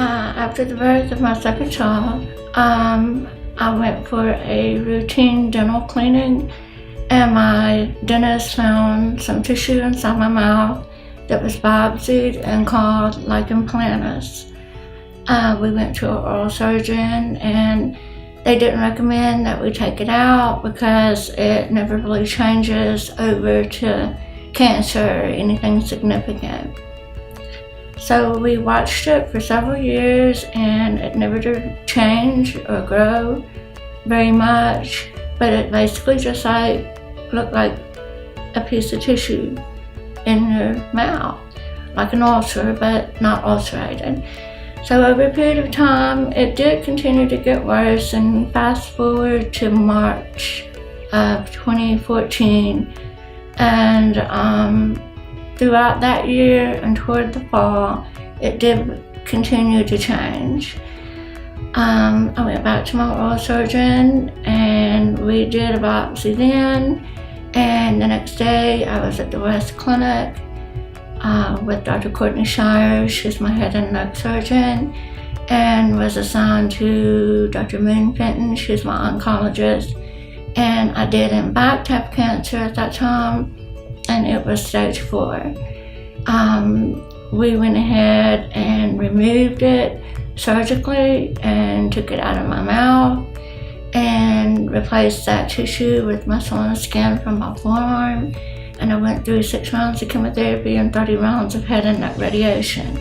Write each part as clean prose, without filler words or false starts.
After the birth of my second child, I went for a routine dental cleaning, and my dentist found some tissue inside my mouth that was biopsied and called lichen planus. We went to an oral surgeon, and they didn't recommend that we take it out because it never really changes over to cancer or anything significant. So we watched it for several years, and it never did change or grow very much, but it basically just looked like a piece of tissue in your mouth, like an ulcer, but not ulcerated. So over a period of time, it did continue to get worse, and fast forward to March of 2014, and throughout that year and toward the fall, it did continue to change. I went back to my oral surgeon, and we did a biopsy then, and the next day I was at the West Clinic with Dr. Courtney Shires. She's my head and neck surgeon, and was assigned to Dr. Moon Fenton. She's my oncologist, and I didn't have cancer at that time, and it was stage 4. We went ahead and removed it surgically and took it out of my mouth and replaced that tissue with muscle and skin from my forearm. And I went through 6 rounds of chemotherapy and 30 rounds of head and neck radiation.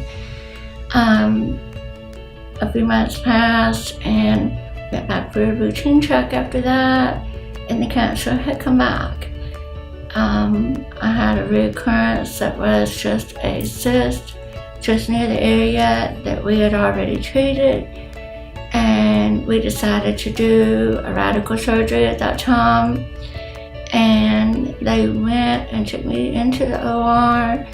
A few months passed, and went back for a routine check after that, and the cancer had come back. I had a recurrence that was just a cyst just near the area that we had already treated, and we decided to do a radical surgery at that time. And they went and took me into the OR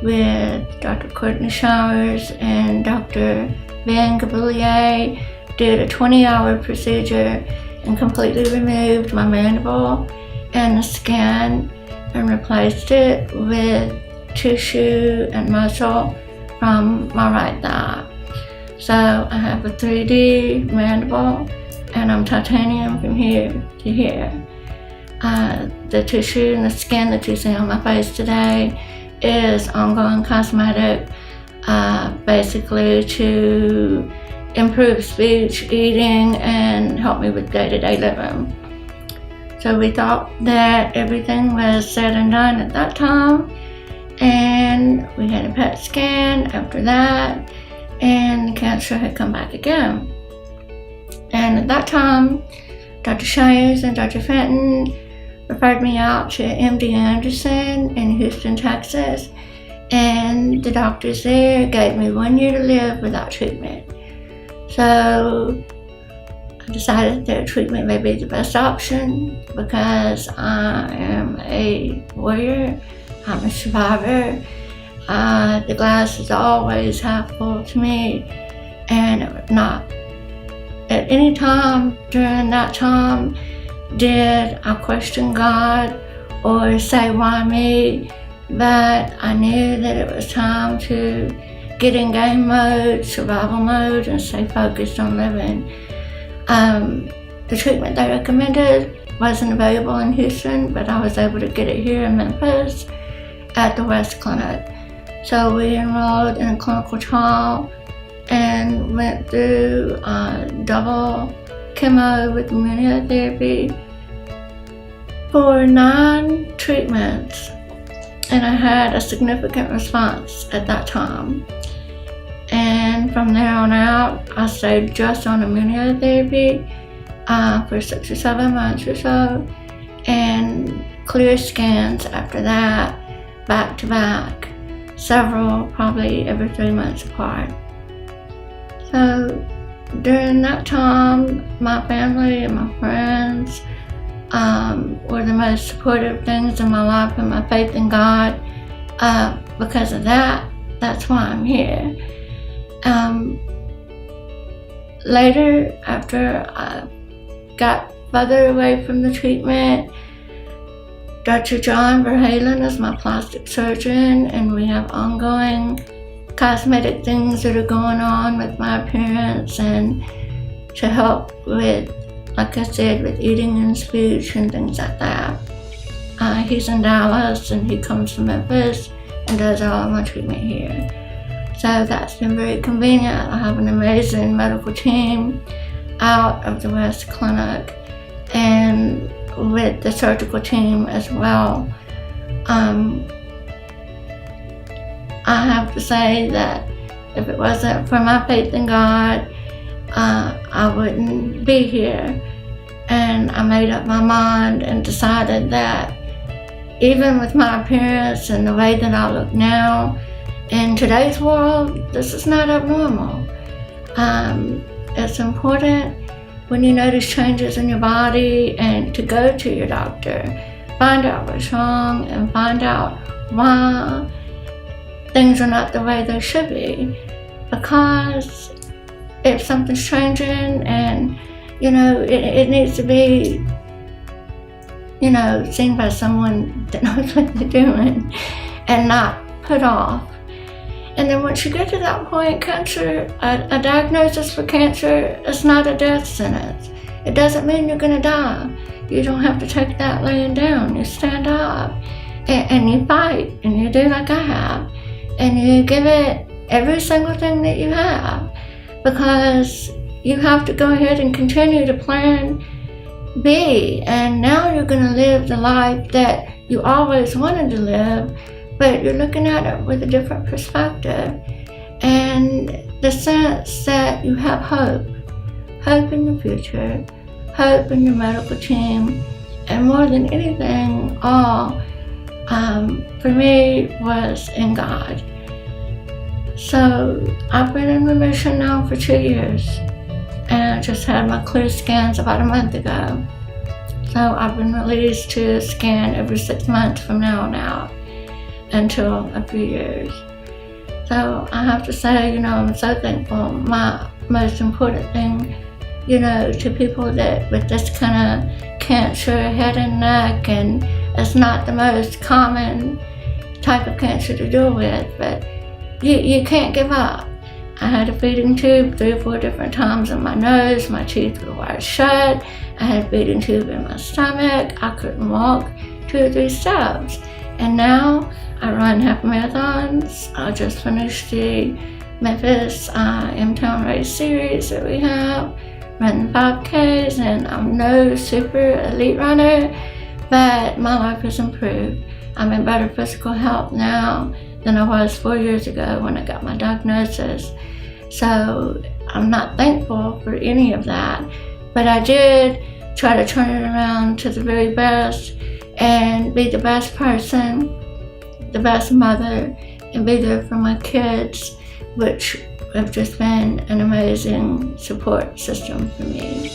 with Dr. Courtney Showers and Dr. Van Gaboulier, did a 20-hour procedure and completely removed my mandible and the skin and replaced it with tissue and muscle from my right thigh. So I have a 3D mandible, and I'm titanium from here to here. The tissue and the skin that you see on my face today is ongoing cosmetic, basically to improve speech, eating, and help me with day-to-day living. So we thought that everything was said and done at that time, and we had a PET scan after that, and the cancer had come back again. And at that time, Dr. Shires and Dr. Fenton referred me out to MD Anderson in Houston, Texas, and the doctors there gave me 1 year to live without treatment. So I decided that treatment may be the best option because I am a warrior, I'm a survivor. The glass is always half full to me, and not at any time during that time did I question God or say why me, but I knew that it was time to get in game mode, survival mode, and stay focused on living. The treatment they recommended wasn't available in Houston, but I was able to get it here in Memphis at the West Clinic. So we enrolled in a clinical trial and went through double chemo with immunotherapy for 9 treatments, and I had a significant response at that time. And from there on out, I stayed just on immunotherapy for 6 or 7 months or so, and clear scans after that, back to back, several, probably every 3 months apart. So during that time, my family and my friends were the most supportive things in my life, and my faith in God. Because of that, that's why I'm here. Later, after I got further away from the treatment, Dr. John Verhalen is my plastic surgeon, and we have ongoing cosmetic things that are going on with my appearance, and to help with, like I said, with eating and speech and things like that. He's in Dallas, and he comes to Memphis and does all my treatment here. So that's been very convenient. I have an amazing medical team out of the West Clinic, and with the surgical team as well. I have to say that if it wasn't for my faith in God, I wouldn't be here. And I made up my mind and decided that even with my appearance and the way that I look now, in today's world, this is not abnormal. It's important when you notice changes in your body and to go to your doctor, find out what's wrong and find out why things are not the way they should be. Because if something's changing and, it needs to be, seen by someone that knows what they're doing and not put off. And then once you get to that point, cancer, a diagnosis for cancer is not a death sentence. It doesn't mean you're gonna die. You don't have to take that laying down. You stand up and you fight, and you do like I have, and you give it every single thing that you have, because you have to go ahead and continue to plan B, and now you're gonna live the life that you always wanted to live, but you're looking at it with a different perspective, and the sense that you have hope in the future, hope in your medical team, and more than anything, all for me was in God. So I've been in remission now for 2 years, and I just had my clear scans about a month ago. So I've been released to scan every 6 months from now on out until a few years. So I have to say, I'm so thankful. My most important thing, to people that with this kind of cancer, head and neck, and it's not the most common type of cancer to deal with, but you can't give up. I had a feeding tube 3 or 4 different times in my nose. My teeth were wired shut. I had a feeding tube in my stomach. I couldn't walk 2 or 3 steps. And now I run half marathons. I just finished the Memphis M-Town Race Series that we have, running 5Ks, and I'm no super elite runner, but my life has improved. I'm in better physical health now than I was 4 years ago when I got my diagnosis. So I'm not thankful for any of that, but I did try to turn it around to the very best and be the best person, the best mother, and be there for my kids, which have just been an amazing support system for me.